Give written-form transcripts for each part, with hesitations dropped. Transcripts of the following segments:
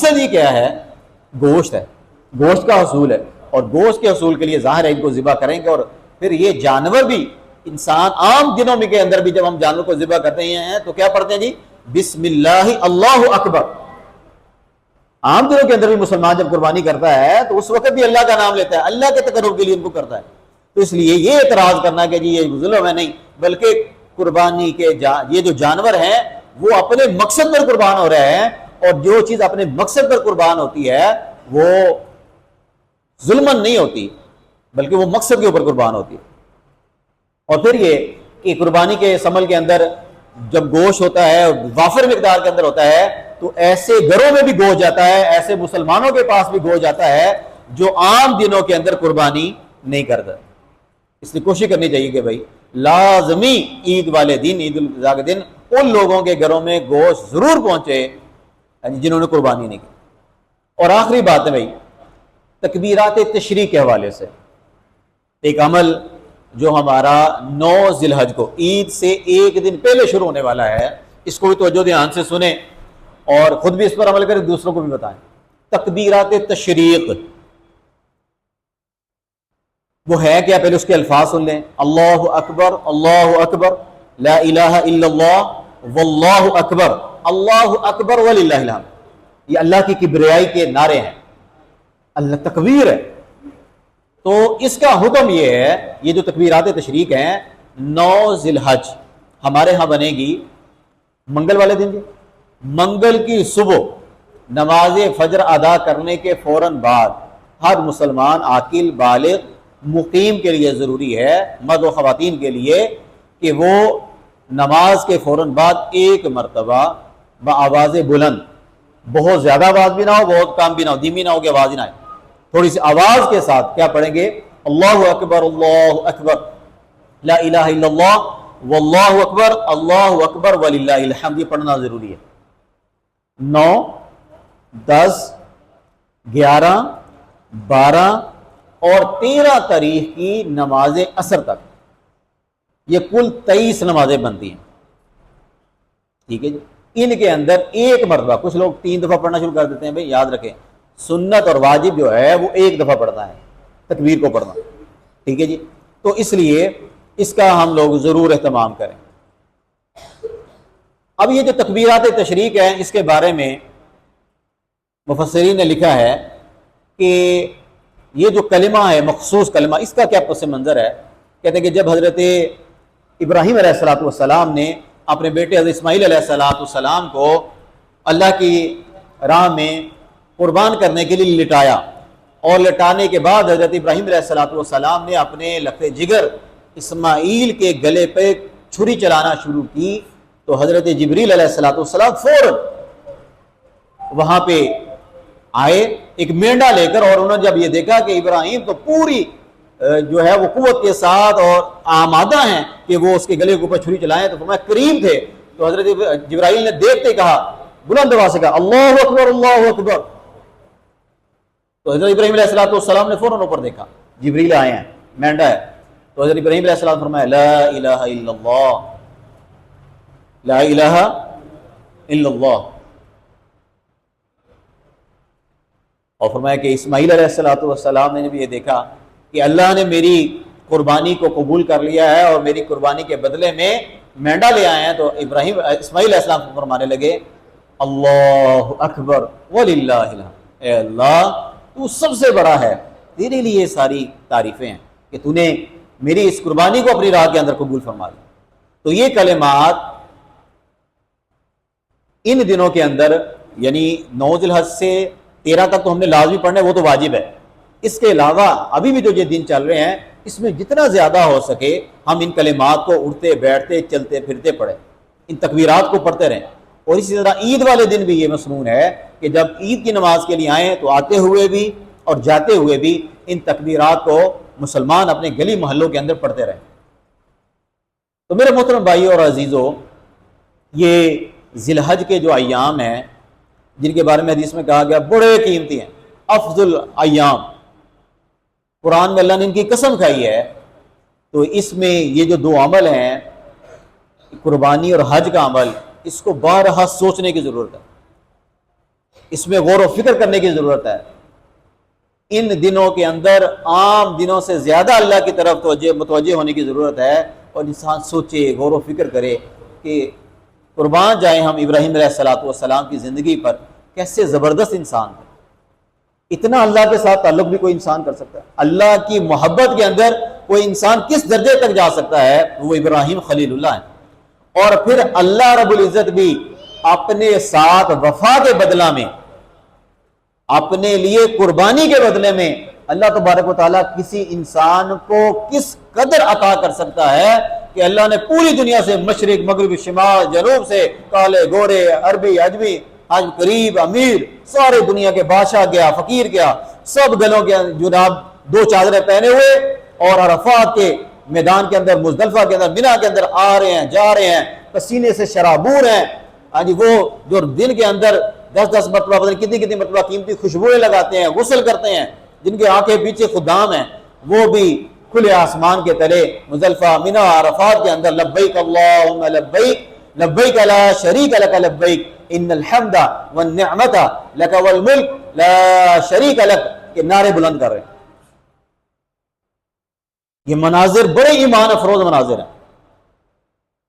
مقصد ہی کیا ہے؟ گوشت ہے، گوشت کا حصول ہے، اور گوشت کے حصول کے لیے ظاہر ہے ان کو ذبح کریں گے۔ اور پھر یہ جانور بھی، انسان عام دنوں میں کے اندر بھی جب ہم جانور کو ذبح کرتے ہیں تو کیا پڑھتے ہیں جی؟ بسم اللہ اللہ اکبر۔ عام دنوں کے اندر بھی مسلمان جب قربانی کرتا ہے تو اس وقت بھی اللہ کا نام لیتا ہے، اللہ کے تقرب کے لیے ان کو کرتا ہے۔ تو اس لیے یہ اعتراض کرنا کہ جی یہ ظلم ہے، نہیں، بلکہ قربانی کے یہ جو جانور ہیں وہ اپنے مقصد پر قربان ہو رہے ہیں، اور جو چیز اپنے مقصد پر قربان ہوتی ہے وہ ظلمن نہیں ہوتی، بلکہ وہ مقصد کے اوپر قربان ہوتی ہے۔ اور پھر یہ کہ قربانی کے اس عمل کے اندر جب گوشت ہوتا ہے، وافر مقدار کے اندر ہوتا ہے، تو ایسے گھروں میں بھی گوشت جاتا ہے، ایسے مسلمانوں کے پاس بھی گوشت جاتا ہے جو عام دنوں کے اندر قربانی نہیں کرتا۔ اس لیے کوشش کرنی چاہیے کہ بھائی لازمی عید والے دن، عید الاضحیٰ کے دن، ان لوگوں کے گھروں میں گوشت ضرور پہنچے جنہوں نے قربانی نہیں کی۔ اور آخری بات ہے بھائی تکبیرات تشریق کے حوالے سے ایک عمل جو ہمارا 9 ذی الحج کو عید سے ایک دن پہلے شروع ہونے والا ہے، اس کو بھی توجہ دھیان سے سنیں اور خود بھی اس پر عمل کریں، دوسروں کو بھی بتائیں۔ تکبیرات تشریق وہ ہے کیا؟ پہلے اس کے الفاظ سن لیں۔ اللہ اکبر لا الہ الا اللہ واللہ اکبر، اللہ اکبر وللہ الحمد، یہ اللہ کی کبریائی کے نعرے ہیں، اللہ تکبیر ہے۔ تو اس کا حکم یہ ہے، یہ جو تکبیرات تشریق ہیں 9 ذی الحج ہمارے ہاں بنے گی منگل والے دن، منگل کی صبح نماز فجر ادا کرنے کے فوراً بعد ہر مسلمان عاقل بالغ مقیم کے لیے ضروری ہے، مرد و خواتین کے لیے، کہ وہ نماز کے فوراً بعد ایک مرتبہ بآواز بلند، بہت زیادہ آواز بھی نہ ہو، بہت کم بھی نہ ہو، دھیمی نہ ہو کہ آواز ہی نہ آئے، تھوڑی سی آواز کے ساتھ کیا پڑھیں گے؟ اللہ اکبر لا الہ الا اللہ واللہ اکبر اللہ اکبر وللہ الحمد، یہ پڑھنا ضروری ہے۔ 9 10 11 12 اور 13 تاریخ کی نماز عصر تک، یہ کل 23 نمازیں بنتی ہیں، ٹھیک ہے جی۔ ان کے اندر ایک مرتبہ، کچھ لوگ 3 دفعہ پڑھنا شروع کر دیتے ہیں، بھائی یاد رکھیں سنت اور واجب جو ہے وہ ایک دفعہ پڑھنا ہے، تکبیر کو پڑھنا، ٹھیک ہے جی۔ تو اس لیے اس کا ہم لوگ ضرور اہتمام کریں۔ اب یہ جو تکبیرات تشریق ہیں اس کے بارے میں مفسرین نے لکھا ہے کہ یہ جو کلمہ ہے، مخصوص کلمہ، اس کا کیا پس منظر ہے؟ کہتے ہیں کہ جب حضرت ابراہیم علیہ السلام نے اپنے بیٹے حضرت اسماعیل علیہ السلام کو اللہ کی راہ میں قربان کرنے کے لیے لٹایا، اور لٹانے کے بعد حضرت ابراہیم علیہ السلام نے اپنے لخت جگر اسماعیل کے گلے پہ چھری چلانا شروع کی، تو حضرت جبریل علیہ السلام فوراً وہاں پہ آئے ایک مینڈا لے کر، اور انہوں نے جب یہ دیکھا کہ ابراہیم تو پوری جو ہے وہ قوت کے ساتھ اور آمادہ ہیں کہ وہ اس کے گلے کے اوپر چھری چلائیں، تو فرمایا قریب تھے، تو حضرت جبرائیل نے دیکھتے کہا، بلند آواز سے کہا اللہ اکبر اللہ اکبر، تو حضرت ابراہیم علیہ السلام نے فوراً اوپر دیکھا، جبریل آئے ہیں، مینڈا ہے، تو حضرت ابراہیم علیہ السلام فرمایا لا الہ الا اللہ لا الہ الا اللہ، اور فرمایا کہ اسماعیل علیہ السلام نے بھی یہ دیکھا کہ اللہ نے میری قربانی کو قبول کر لیا ہے اور میری قربانی کے بدلے میں مینڈا لے آئے ہیں، تو اسماعیل علیہ السلام فرمانے لگے اللہ اکبر وللہ الحمد، اے اللہ تو سب سے بڑا ہے، تیرے لیے ساری تعریفیں ہیں کہ تو نے میری اس قربانی کو اپنی راہ کے اندر قبول فرما لیا۔ تو یہ کلمات ان دنوں کے اندر، یعنی 9 ذی الحج سے 13 تک تو ہم نے لازمی پڑھنا ہے، وہ تو واجب ہے۔ اس کے علاوہ ابھی بھی جو یہ دن چل رہے ہیں اس میں جتنا زیادہ ہو سکے ہم ان کلمات کو اٹھتے بیٹھتے چلتے پھرتے پڑھیں، ان تکبیرات کو پڑھتے رہیں۔ اور اسی طرح عید والے دن بھی یہ مسنون ہے کہ جب عید کی نماز کے لیے آئیں تو آتے ہوئے بھی اور جاتے ہوئے بھی ان تکبیرات کو مسلمان اپنے گلی محلوں کے اندر پڑھتے رہیں۔ تو میرے محترم بھائیو اور عزیزو، یہ ذی الحج کے جو ایام ہیں جن کے بارے میں حدیث میں کہا گیا بڑے قیمتی ہیں، افضل ایام، قرآن میں اللہ نے ان کی قسم کھائی ہے، تو اس میں یہ جو 2 عمل ہیں، قربانی اور حج کا عمل، اس کو بارہا سوچنے کی ضرورت ہے۔ اس میں غور و فکر کرنے کی ضرورت ہے۔ ان دنوں کے اندر عام دنوں سے زیادہ اللہ کی طرف متوجہ ہونے کی ضرورت ہے، اور انسان سوچے، غور و فکر کرے کہ قربان جائیں ہم ابراہیم علیہ السلام کی زندگی پر، کیسے زبردست انسان تھے۔ اتنا اللہ کے ساتھ تعلق بھی کوئی انسان کر سکتا ہے؟ اللہ کی محبت کے اندر کوئی انسان کس درجے تک جا سکتا ہے؟ وہ ابراہیم خلیل اللہ ہے۔ اور پھر اللہ رب العزت بھی اپنے ساتھ وفا کے بدلہ میں، اپنے لیے قربانی کے بدلے میں، اللہ تبارک و تعالیٰ کسی انسان کو کس قدر عطا کر سکتا ہے کہ اللہ نے پوری دنیا سے، مشرق مغرب شمال جنوب سے، کالے گورے عربی عجمی آج قریب امیر، سارے دنیا کے بادشاہ گیا، فقیر گیا، سب گلوں کے جناب 2 چادریں پہنے ہوئے اور عرفات کے میدان کے اندر، مزدلفہ کے اندر، مینا کے اندر آ رہے ہیں، جا رہے ہیں، پسینے سے شرابور ہیں۔ ہاں جی، وہ جو دن کے اندر 10 مرتبہ پتہ نہیں کتنی مرتبہ قیمتی خوشبوئیں لگاتے ہیں، غسل کرتے ہیں، جن کے آنکھیں پیچھے خدام ہیں، وہ بھی کھلے آسمان کے تلے مزدلفہ مینا عرفات کے اندر لبیک اللہم لبیک لبیک لا شریک لک لبیک ان الحمد والنعمت لک والملک لا شریک لک کے نعرے بلند کر رہے ہیں۔ یہ مناظر بڑے ایمان افروز مناظر ہیں۔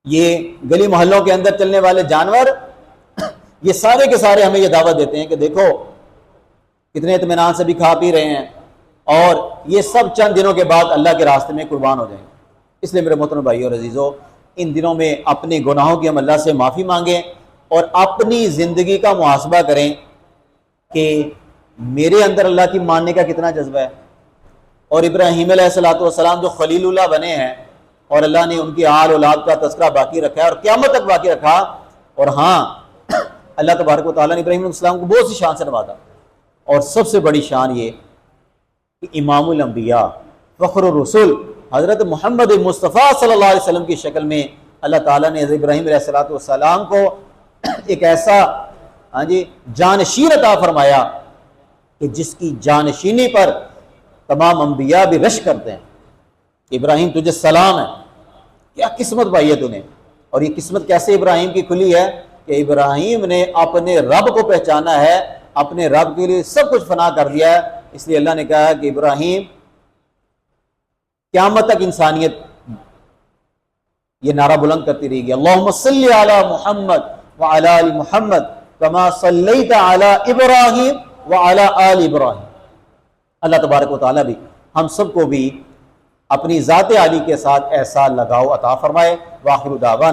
یہ گلی محلوں کے اندر چلنے والے جانور، یہ سارے کے سارے ہمیں یہ دعوت دیتے ہیں کہ دیکھو کتنے اطمینان سے بھی کھا پی رہے ہیں، اور یہ سب چند دنوں کے بعد اللہ کے راستے میں قربان ہو جائیں گے۔ اس لیے میرے محترم بھائیو اور عزیزو، ان دنوں میں اپنے گناہوں کی ہم اللہ سے معافی مانگیں اور اپنی زندگی کا محاسبہ کریں کہ میرے اندر اللہ کی ماننے کا کتنا جذبہ ہے۔ اور ابراہیم علیہ السلام جو خلیل اللہ بنے ہیں، اور اللہ نے ان کی آل اولاد کا تذکرہ باقی رکھا ہے اور قیامت تک باقی رکھا۔ اور ہاں، اللہ تبارک و تعالیٰ نے ابراہیم علیہ السلام کو بہت سی شان سے نوازا، اور سب سے بڑی شان یہ کہ امام الانبیاء فخر الرسول حضرت محمد مصطفیٰ صلی اللہ علیہ وسلم کی شکل میں اللہ تعالیٰ نے حضرت ابراہیم علیہ السلام کو ایک ایسا جانشین عطا فرمایا کہ جس کی جانشینی پر تمام انبیاء بھی رشک کرتے ہیں۔ ابراہیم تجھے سلام ہے، کیا قسمت پائی ہے تو نے۔ اور یہ قسمت کیسے ابراہیم کی کھلی ہے کہ ابراہیم نے اپنے رب کو پہچانا ہے، اپنے رب کے لیے سب کچھ فنا کر دیا ہے۔ اس لیے اللہ نے کہا کہ ابراہیم قیامت تک انسانیت یہ نعرہ بلند کرتی رہے گی، اللہم صلی علی محمد وعلی آل محمد کما صلیت علی ابراہیم وعلی آل ابراہیم۔ اللہ تبارک و تعالیٰ بھی ہم سب کو بھی اپنی ذات عالی کے ساتھ ایسا لگاؤ عطا فرمائے۔ وآخر دعوانا